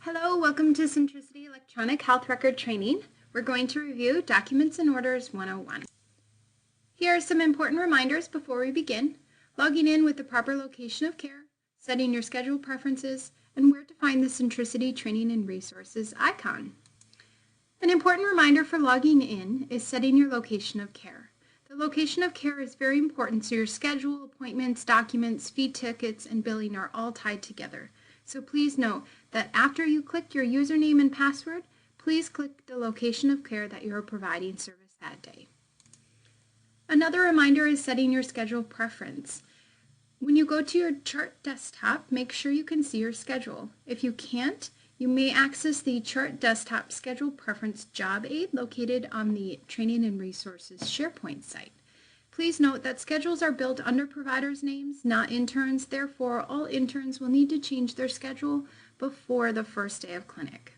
Hello, welcome to Centricity Electronic Health Record Training. We're going to review Documents and Orders 101. Here are some important reminders before we begin. Logging in with the proper location of care, setting your schedule preferences, and where to find the Centricity Training and Resources icon. An important reminder for logging in is setting your location of care. The location of care is very important, so your schedule, appointments, documents, fee tickets, and billing are all tied together. So please note that after you click your username and password, please click the location of care that you are providing service that day. Another reminder is setting your schedule preference. When you go to your chart desktop, make sure you can see your schedule. If you can't, you may access the Chart Desktop Schedule Preference job aid located on the Training and Resources SharePoint site. Please note that schedules are built under providers' names, not interns. Therefore, all interns will need to change their schedule before the first day of clinic.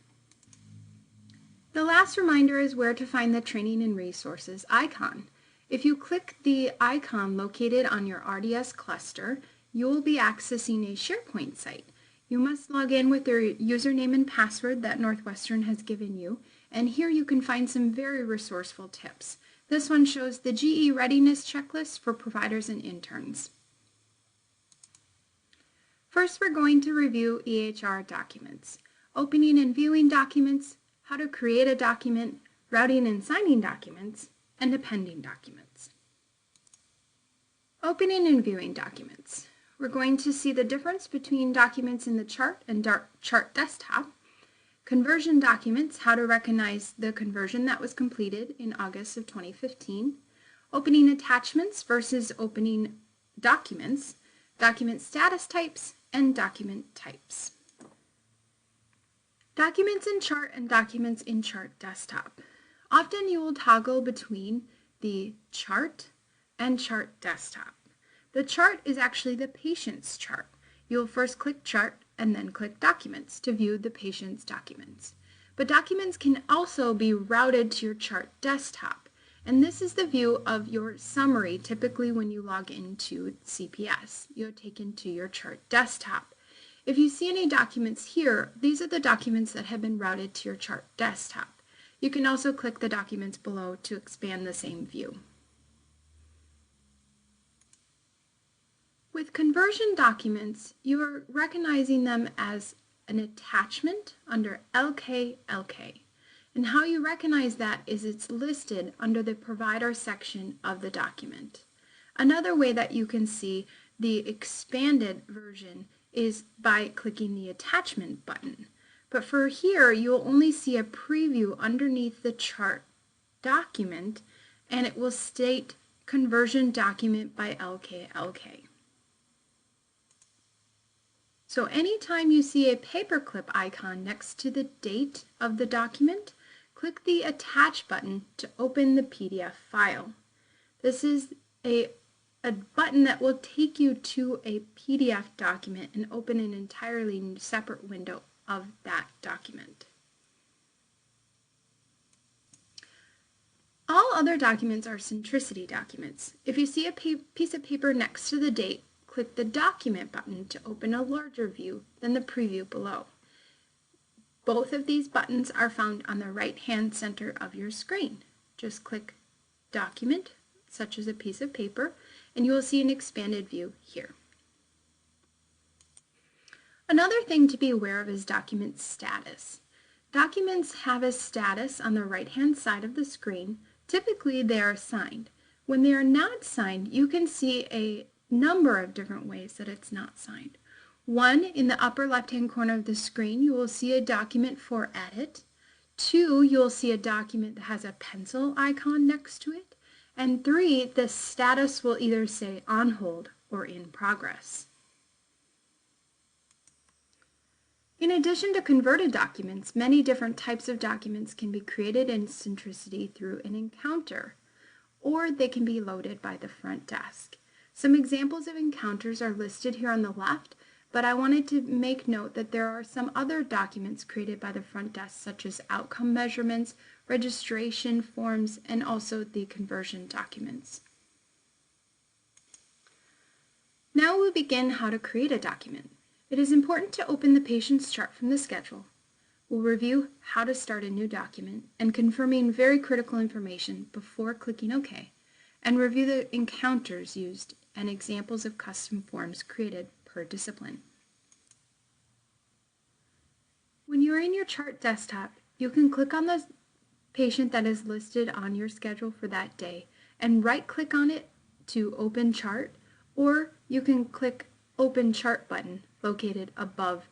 The last reminder is where to find the Training and Resources icon. If you click the icon located on your RDS cluster, you will be accessing a SharePoint site. You must log in with your username and password that Northwestern has given you, and here you can find some very resourceful tips. This one shows the GE readiness checklist for providers and interns. First, we're going to review EHR documents, opening and viewing documents, how to create a document, routing and signing documents, and appending documents. Opening and viewing documents. We're going to see the difference between documents in the chart and chart desktop, conversion documents, how to recognize the conversion that was completed in August of 2015, opening attachments versus opening documents, document status types, and document types. Documents in chart and documents in chart desktop. Often you will toggle between the chart and chart desktop. The chart is actually the patient's chart. You'll first click chart and then click documents to view the patient's documents. But documents can also be routed to your chart desktop. And this is the view of your summary. Typically when you log into CPS, you're taken to your chart desktop. If you see any documents here, these are the documents that have been routed to your chart desktop. You can also click the documents below to expand the same view. With conversion documents, you are recognizing them as an attachment under LKLK. And how you recognize that is it's listed under the provider section of the document. Another way that you can see the expanded version is by clicking the attachment button. But for here, you'll only see a preview underneath the chart document, and it will state conversion document by LKLK. So anytime you see a paperclip icon next to the date of the document, click the Attach button to open the PDF file. This is a button that will take you to a PDF document and open an entirely separate window of that document. All other documents are Centricity documents. If you see a piece of paper next to the date, click the Document button to open a larger view than the preview below. Both of these buttons are found on the right-hand center of your screen. Just click Document, such as a piece of paper, and you will see an expanded view here. Another thing to be aware of is document status. Documents have a status on the right-hand side of the screen. Typically, they are signed. When they are not signed, you can see a number of different ways that it's not signed. One, in the upper left-hand corner of the screen, you will see a document for edit. Two, you'll see a document that has a pencil icon next to it. And three, the status will either say on hold or in progress. In addition to converted documents, many different types of documents can be created in Centricity through an encounter, or they can be loaded by the front desk. Some examples of encounters are listed here on the left, but I wanted to make note that there are some other documents created by the front desk, such as outcome measurements, registration forms, and also the conversion documents. Now we'll begin how to create a document. It is important to open the patient's chart from the schedule, We'll review how to start a new document and confirming very critical information before clicking OK, and review the encounters used and examples of custom forms created per discipline. When you are in your chart desktop, you can click on the patient that is listed on your schedule for that day and right-click on it to open chart, or you can click Open Chart button located above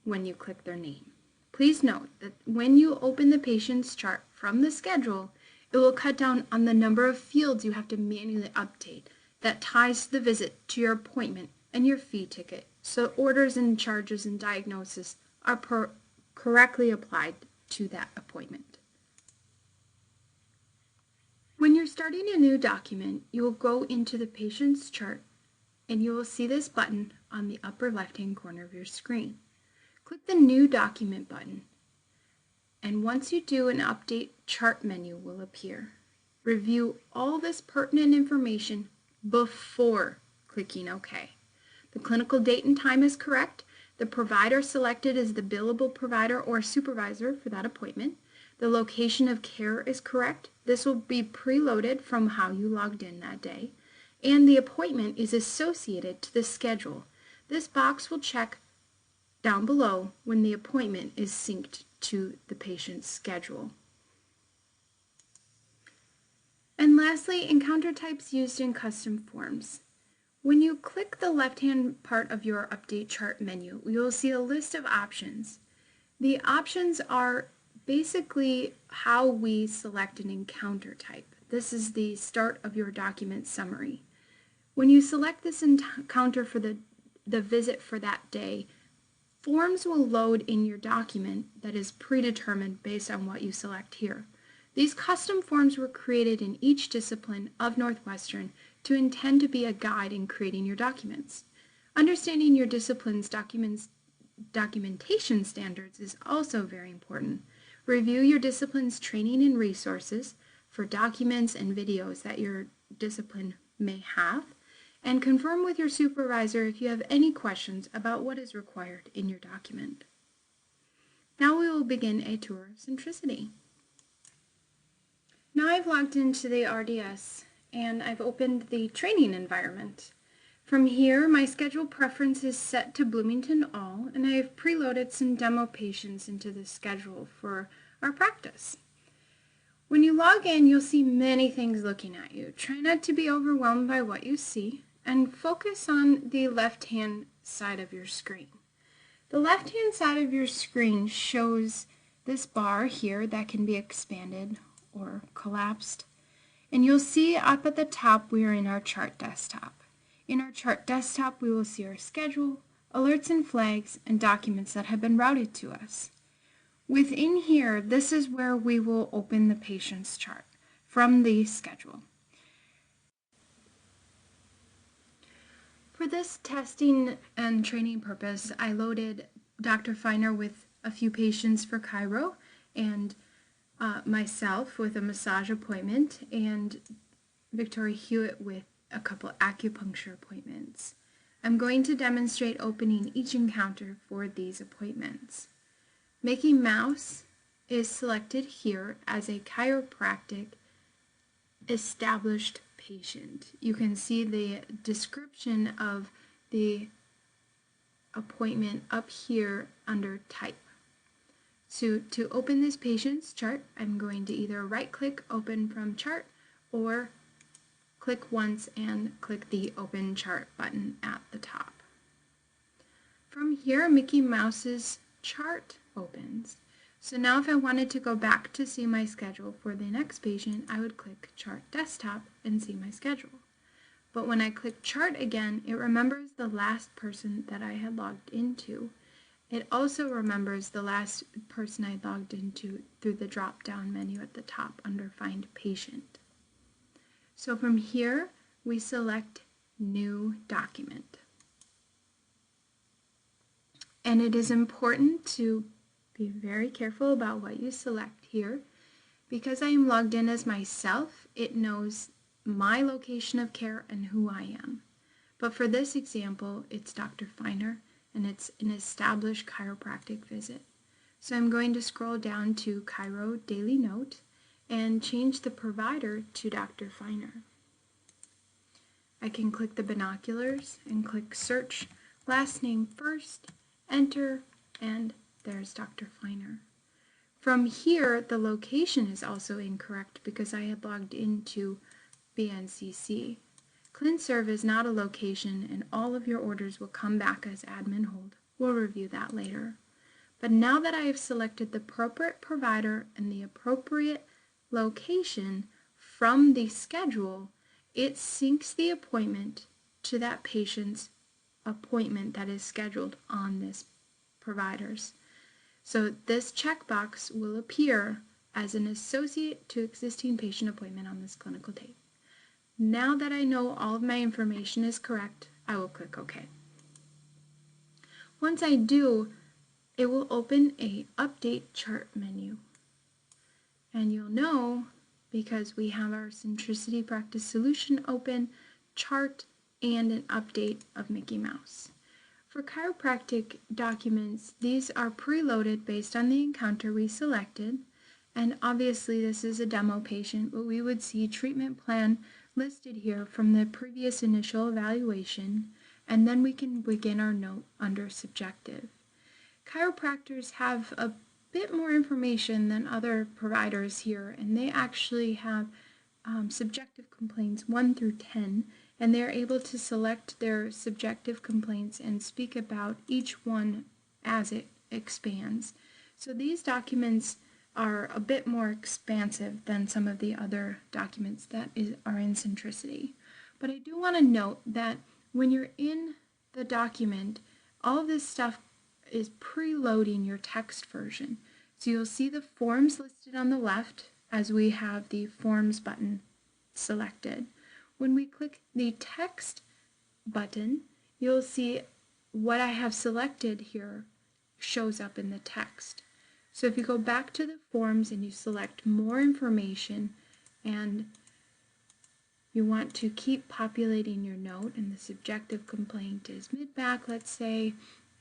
when you click their name. Please note that when you open the patient's chart from the schedule, it will cut down on the number of fields you have to manually update that ties the visit to your appointment and your fee ticket, so orders and charges and diagnosis are correctly applied to that appointment. When you're starting a new document, you will go into the patient's chart and you will see this button on the upper left-hand corner of your screen. Click the New Document button, and once you do, an Update Chart menu will appear. Review all this pertinent information before clicking OK. The clinical date and time is correct. The provider selected is the billable provider or supervisor for that appointment. The location of care is correct. This will be preloaded from how you logged in that day. And the appointment is associated to the schedule. This box will check down below when the appointment is synced to the patient's schedule. And lastly, encounter types used in custom forms. When you click the left-hand part of your Update Chart menu, you will see a list of options. The options are basically how we select an encounter type. This is the start of your document summary. When you select this encounter for the visit for that day, forms will load in your document that is predetermined based on what you select here. These custom forms were created in each discipline of Northwestern to intend to be a guide in creating your documents. Understanding your discipline's documentation standards is also very important. Review your discipline's training and resources for documents and videos that your discipline may have, and confirm with your supervisor if you have any questions about what is required in your document. Now we will begin a tour of Centricity. Now I've logged into the RDS and I've opened the training environment. From here, my schedule preference is set to Bloomington All, and I have preloaded some demo patients into the schedule for our practice. When you log in, you'll see many things looking at you. Try not to be overwhelmed by what you see, and focus on the left-hand side of your screen. The left-hand side of your screen shows this bar here that can be expanded or collapsed. And you'll see up at the top we are in our chart desktop. In our chart desktop, we will see our schedule, alerts and flags, and documents that have been routed to us. Within here, this is where we will open the patient's chart from the schedule. For this testing and training purpose, I loaded Dr. Feiner with a few patients for Chiro, and myself with a massage appointment, and Victoria Hewitt with a couple acupuncture appointments. I'm going to demonstrate opening each encounter for these appointments. Mickey Mouse is selected here as a chiropractic established patient. You can see the description of the appointment up here under type. So to open this patient's chart, I'm going to either right-click Open from Chart or click once and click the Open Chart button at the top. From here, Mickey Mouse's chart opens. So now if I wanted to go back to see my schedule for the next patient, I would click Chart Desktop and see my schedule. But when I click Chart again, it remembers the last person that I had logged into. It also remembers the last person I logged into through the drop-down menu at the top under Find Patient. So from here, we select New Document. And it is important to be very careful about what you select here. Because I am logged in as myself, it knows my location of care and who I am. But for this example, it's Dr. Feiner, and it's an established chiropractic visit. So I'm going to scroll down to Chiro Daily Note and change the provider to Dr. Feiner. I can click the binoculars and click search, last name first, enter, and there's Dr. Feiner. From here, the location is also incorrect because I had logged into BNCC. ClinServe is not a location, and all of your orders will come back as admin hold. We'll review that later. But now that I have selected the appropriate provider and the appropriate location from the schedule, it syncs the appointment to that patient's appointment that is scheduled on this provider's. So this checkbox will appear as an associate to existing patient appointment on this clinical date. Now that I know all of my information is correct, I will click OK. Once I do, it will open a Update Chart menu. And you'll know because we have our Centricity Practice Solution open, chart, and an update of Mickey Mouse. For chiropractic documents, these are preloaded based on the encounter we selected, and obviously this is a demo patient, but we would see treatment plan listed here from the previous initial evaluation, and then we can begin our note under subjective. Chiropractors have a bit more information than other providers here, and they actually have subjective complaints 1 through 10, and they're able to select their subjective complaints and speak about each one as it expands. So these documents are a bit more expansive than some of the other documents that are in Centricity. But I do want to note that when you're in the document, all of this stuff is preloading your text version. So you'll see the forms listed on the left as we have the Forms button selected. When we click the Text button, you'll see what I have selected here shows up in the text. So if you go back to the forms and you select more information and you want to keep populating your note, and the subjective complaint is mid-back, let's say,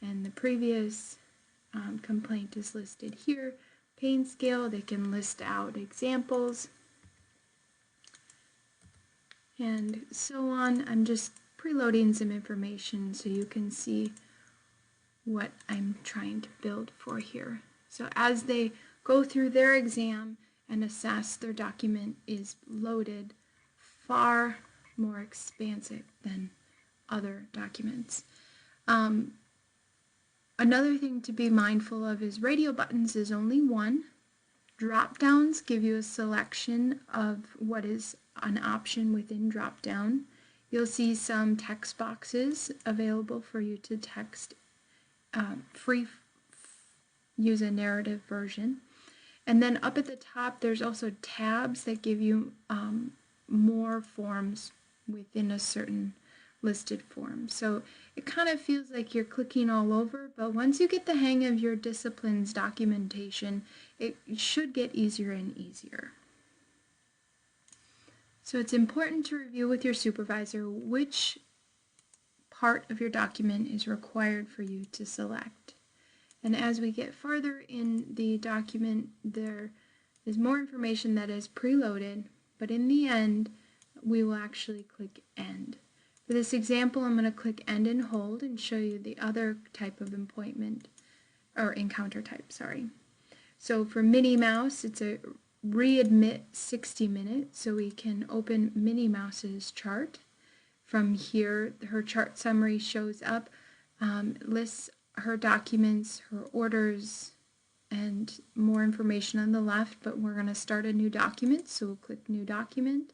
and the previous complaint is listed here, pain scale, they can list out examples, and so on. I'm just preloading some information so you can see what I'm trying to build for here. So as they go through their exam and assess, their document is loaded far more expansive than other documents. Another thing to be mindful of is radio buttons is only one. Drop downs give you a selection of what is an option within drop down. You'll see some text boxes available for you to text use a narrative version. And then up at the top there's also tabs that give you more forms within a certain listed form. So it kind of feels like you're clicking all over, but once you get the hang of your discipline's documentation, it should get easier and easier. So it's important to review with your supervisor which part of your document is required for you to select. And as we get further in the document, there is more information that is preloaded, but in the end, we will actually click End. For this example, I'm going to click End and Hold and show you the other type of appointment, or encounter type, sorry. So for Minnie Mouse, it's a readmit 60 minutes, so we can open Minnie Mouse's chart. From here, her chart summary shows up, lists her documents, her orders, and more information on the left, but we're going to start a new document, so we'll click New Document.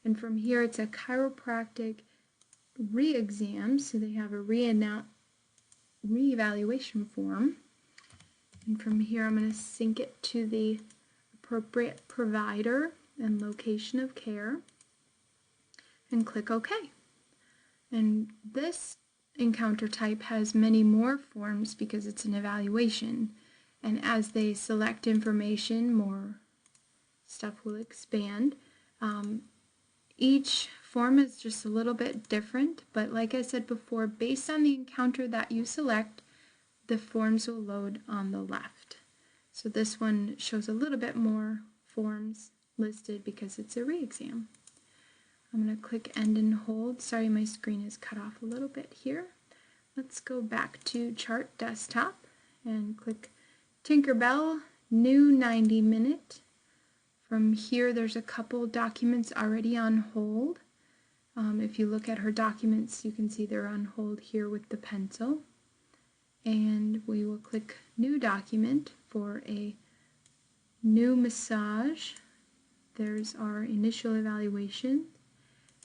And from here, it's a chiropractic re-exam, so they have a re-evaluation form. And from here, I'm going to sync it to the appropriate provider and location of care, and click OK. And this encounter type has many more forms because it's an evaluation, and as they select information, more stuff will expand. Each form is just a little bit different, but like I said before, based on the encounter that you select, the forms will load on the left. So this one shows a little bit more forms listed because it's a re-exam. I'm going to click End and Hold. Sorry, my screen is cut off a little bit here. Let's go back to Chart Desktop and click Tinkerbell, New 90-minute. From here, there's a couple documents already on hold. If you look at her documents, you can see they're on hold here with the pencil. And we will click New Document for a new massage. There's our initial evaluation.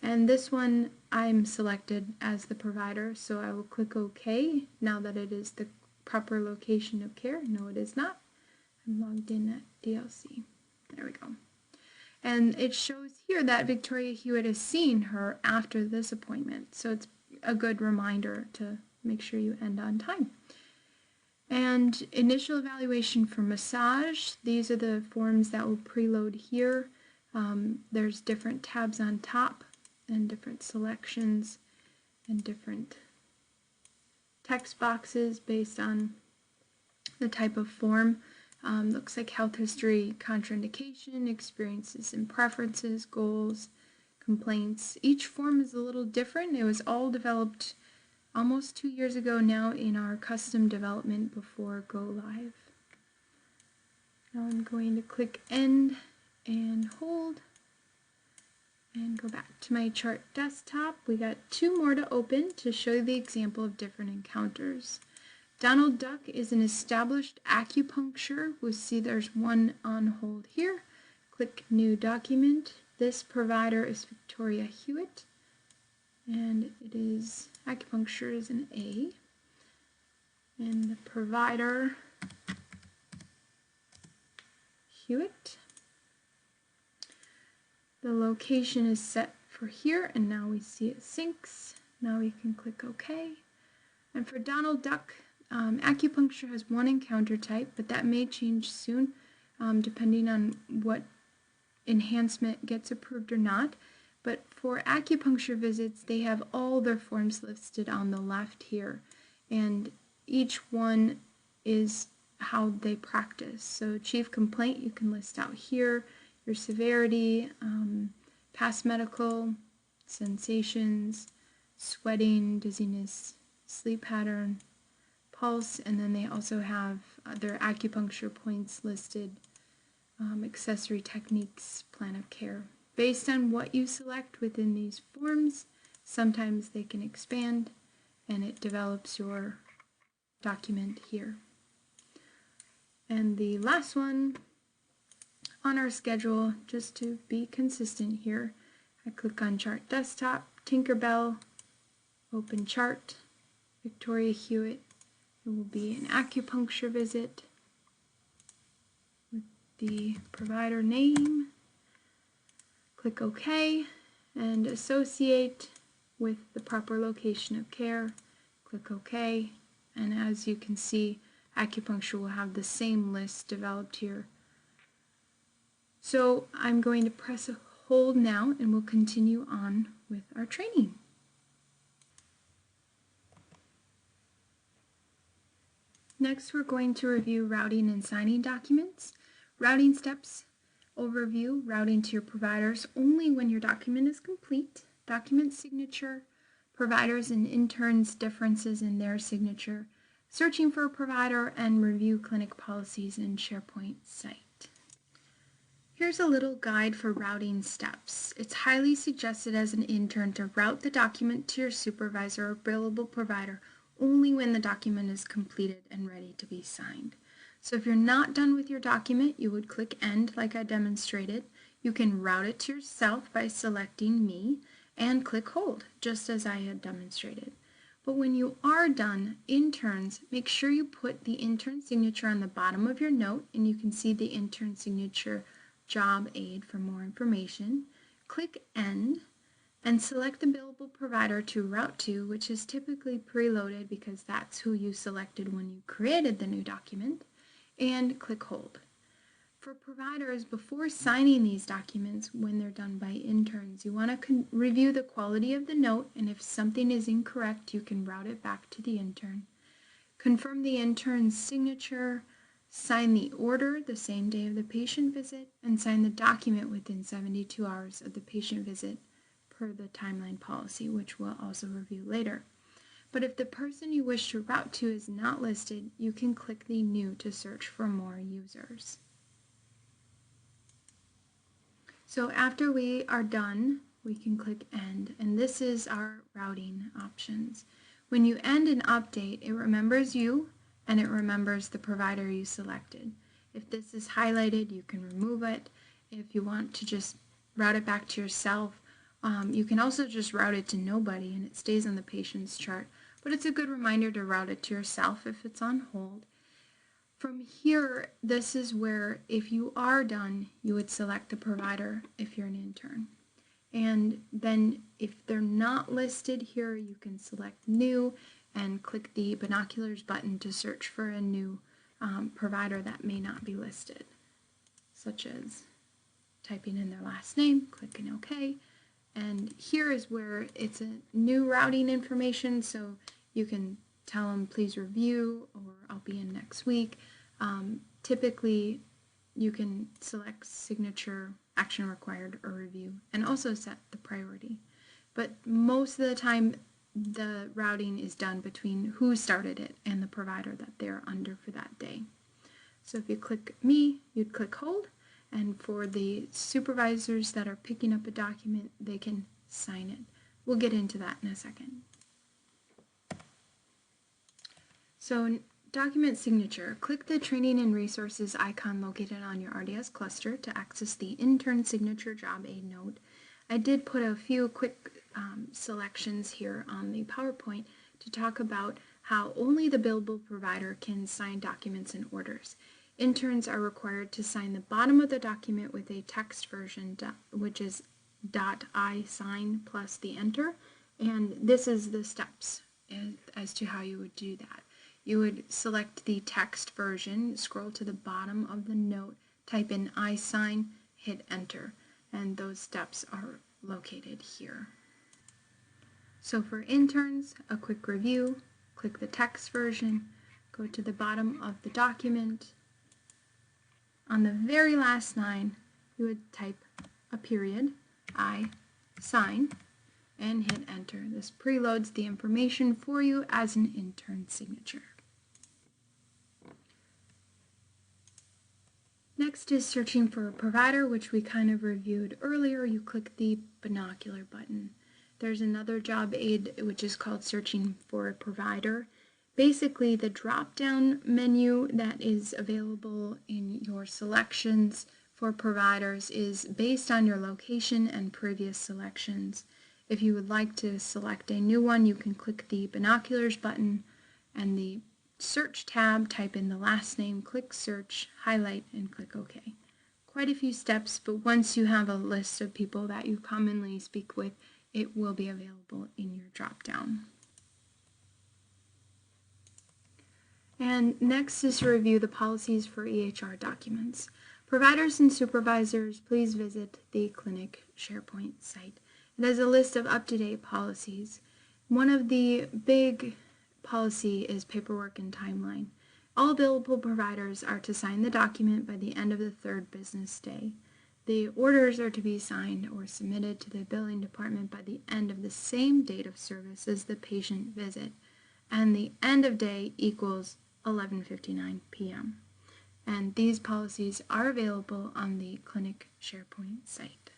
And this one I'm selected as the provider, so I will click OK now that it is the proper location of care. No, it is not. I'm logged in at DLC. There we go. And it shows here that Victoria Hewitt has seen her after this appointment, so it's a good reminder to make sure you end on time. And initial evaluation for massage, these are the forms that will preload here. There's different tabs on top and different selections and different text boxes based on the type of form. Looks like health history, contraindication, experiences and preferences, goals, complaints. Each form is a little different. It was all developed almost 2 years ago now in our custom development before go live. Now I'm going to click End and Hold and go back to my chart desktop. We got 2 more to open to show you the example of different encounters. Donald Duck is an established acupuncture. We'll see there's one on hold here. Click New Document. This provider is Victoria Hewitt, and it is acupuncture is an A. And the provider, Hewitt. The location is set for here, and now we see it syncs. Now we can click OK. And for Donald Duck, acupuncture has one encounter type, but that may change soon depending on what enhancement gets approved or not. But for acupuncture visits, they have all their forms listed on the left here, and each one is how they practice. So chief complaint you can list out here, your severity, past medical, sensations, sweating, dizziness, sleep pattern, pulse, and then they also have their acupuncture points listed, accessory techniques, plan of care. Based on what you select within these forms, sometimes they can expand and it develops your document here. And the last one on our schedule, just to be consistent here, I click on Chart Desktop, Tinkerbell, Open Chart, Victoria Hewitt. It will be an acupuncture visit with the provider name. Click OK and associate with the proper location of care. Click OK, and as you can see, acupuncture will have the same list developed here. So I'm going to press hold now and we'll continue on with our training. Next, we're going to review routing and signing documents. Routing steps, overview, routing to your providers only when your document is complete, document signature, providers and interns differences in their signature, searching for a provider, and review clinic policies in SharePoint site. Here's a little guide for routing steps. It's highly suggested as an intern to route the document to your supervisor or billable provider only when the document is completed and ready to be signed. So if you're not done with your document, you would click End like I demonstrated. You can route it to yourself by selecting Me and click Hold, just as I had demonstrated. But when you are done, interns, make sure you put the intern signature on the bottom of your note, and you can see the intern signature job aid for more information. Click End and select the billable provider to route to, which is typically preloaded because that's who you selected when you created the new document, and click Hold. For providers, before signing these documents when they're done by interns, you want to review the quality of the note, and if something is incorrect, you can route it back to the intern. confirm the intern's signature, sign the order the same day of the patient visit, and sign the document within 72 hours of the patient visit per the timeline policy, which we'll also review later. But if the person you wish to route to is not listed, you can click the New to search for more users. So after we are done, we can click End, and this is our routing options. When you end an update, it remembers you and it remembers the provider you selected. If this is highlighted, you can remove it. If you want to just route it back to yourself, you can also just route it to nobody and it stays on the patient's chart, but it's a good reminder to route it to yourself if it's on hold. From here, this is where, if you are done, you would select the provider if you're an intern. And then if they're not listed here, you can select New and click the binoculars button to search for a new provider that may not be listed, such as typing in their last name, clicking OK. And here is where it's a new routing information, so you can tell them please review, or I'll be in next week. Typically, you can select signature, action required, or review, and also set the priority. But most of the time, the routing is done between who started it and the provider that they're under for that day. So if you click Me, you'd click Hold, and for the supervisors that are picking up a document, they can sign it. We'll get into that in a second. So document signature. Click the Training and Resources icon located on your RDS cluster to access the intern signature job aid note. I did put a few quick selections here on the PowerPoint to talk about how only the billable provider can sign documents and orders. Interns are required to sign the bottom of the document with a text version, which is .I_sign plus the enter, and this is the steps as to how you would do that. You would select the text version, scroll to the bottom of the note, type in I_sign, hit enter, and those steps are located here. So for interns, a quick review, click the text version, go to the bottom of the document. On the very last line, you would type a period, I_sign, and hit enter. This preloads the information for you as an intern signature. Next is searching for a provider, which we kind of reviewed earlier. You click the binocular button. There's another job aid which is called searching for a provider. Basically, the drop-down menu that is available in your selections for providers is based on your location and previous selections. If you would like to select a new one, you can click the binoculars button and the search tab, type in the last name, click search, highlight, and click OK. Quite a few steps, but once you have a list of people that you commonly speak with, it will be available in your drop-down. And next is to review the policies for EHR documents. Providers and supervisors, please visit the clinic SharePoint site. It has a list of up-to-date policies. One of the big policy is paperwork and timeline. All billable providers are to sign the document by the end of the 3rd business day. The orders are to be signed or submitted to the billing department by the end of the same date of service as the patient visit, and the end of day equals 11:59 p.m. And these policies are available on the clinic SharePoint site.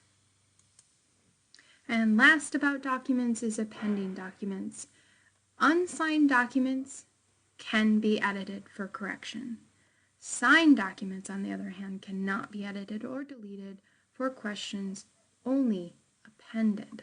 And last about documents is appending documents. Unsigned documents can be edited for correction. Signed documents, on the other hand, cannot be edited or deleted for questions, only appended.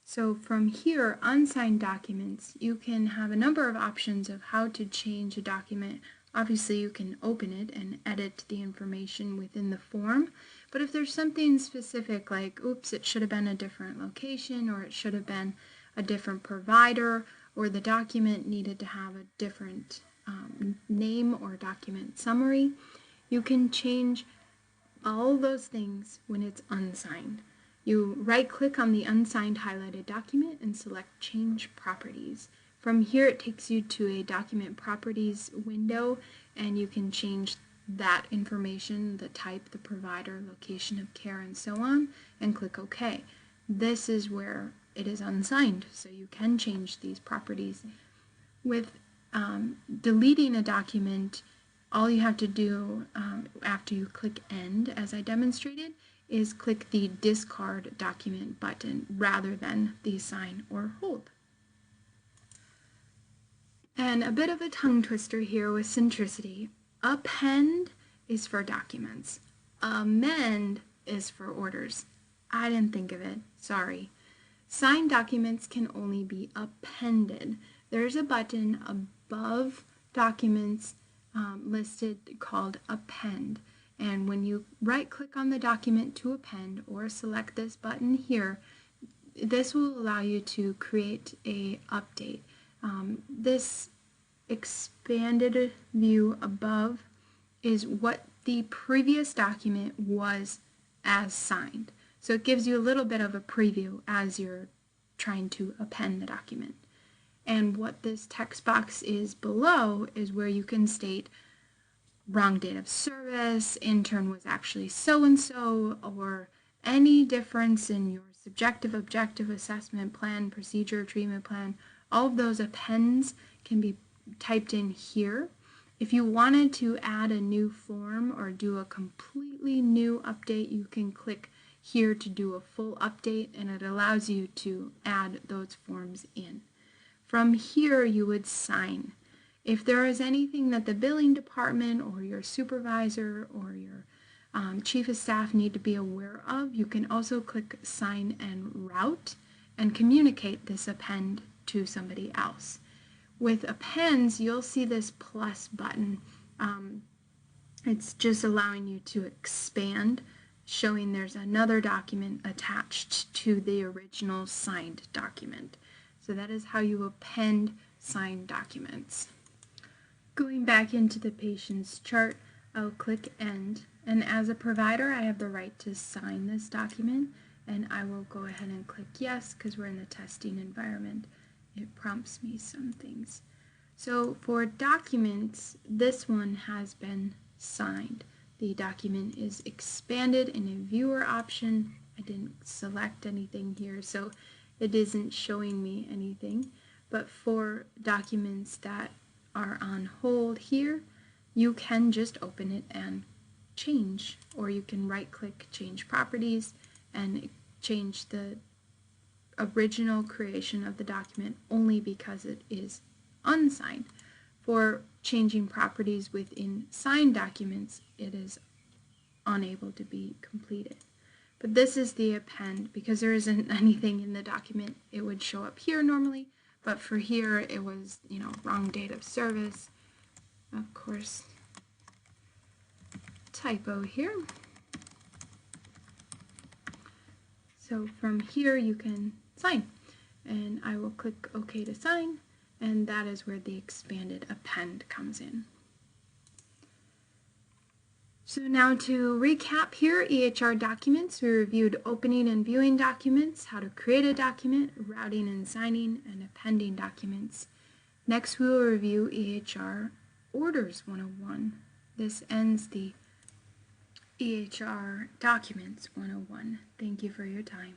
So from here, unsigned documents, you can have a number of options of how to change a document. Obviously, you can open it and edit the information within the form, but if there's something specific like, oops, it should have been a different location, or it should have been a different provider, or the document needed to have a different name or document summary, you can change all those things when it's unsigned. You right-click on the unsigned highlighted document and select Change Properties. From here it takes you to a document properties window, and you can change that information, the type, the provider, location of care, and so on, and click OK. This is where it is unsigned, so you can change these properties. With deleting a document, all you have to do after you click End, as I demonstrated, is click the Discard Document button rather than the Sign or Hold. And a bit of a tongue twister here with centricity. Append is for documents. Amend is for orders. I didn't think of it. Sorry. Signed documents can only be appended. There's a button above documents listed called Append. And when you right-click on the document to append or select this button here, this will allow you to create a update. This expanded view above is what the previous document was as signed. So it gives you a little bit of a preview as you're trying to append the document. And what this text box is below is where you can state wrong date of service, intern was actually so-and-so, or any difference in your subjective, objective assessment plan, procedure, treatment plan. All of those appends can be typed in here. If you wanted to add a new form or do a completely new update, you can click here to do a full update, and it allows you to add those forms in. From here, you would sign. If there is anything that the billing department or your supervisor or your chief of staff need to be aware of, you can also click Sign and Route and communicate this append to somebody else. With appends, you'll see this plus button. It's just allowing you to expand, showing there's another document attached to the original signed document. So that is how you append signed documents. Going back into the patient's chart, I'll click End, and as a provider I have the right to sign this document, and I will go ahead and click Yes because we're in the testing environment. It prompts me some things. So for documents, this one has been signed. The document is expanded in a viewer option. I didn't select anything here, so it isn't showing me anything. But for documents that are on hold here, you can just open it and change, or you can right-click Change Properties and change the original creation of the document only because it is unsigned. For changing properties within signed documents, it is unable to be completed. But this is the append. Because there isn't anything in the document, it would show up here normally, but for here it was, wrong date of service. Of course, typo here. So from here you can sign, and I will click OK to sign, and that is where the expanded append comes in. So now to recap here, EHR documents, we reviewed opening and viewing documents, how to create a document, routing and signing, and appending documents. Next we will review EHR Orders 101. This ends the EHR Documents 101. Thank you for your time.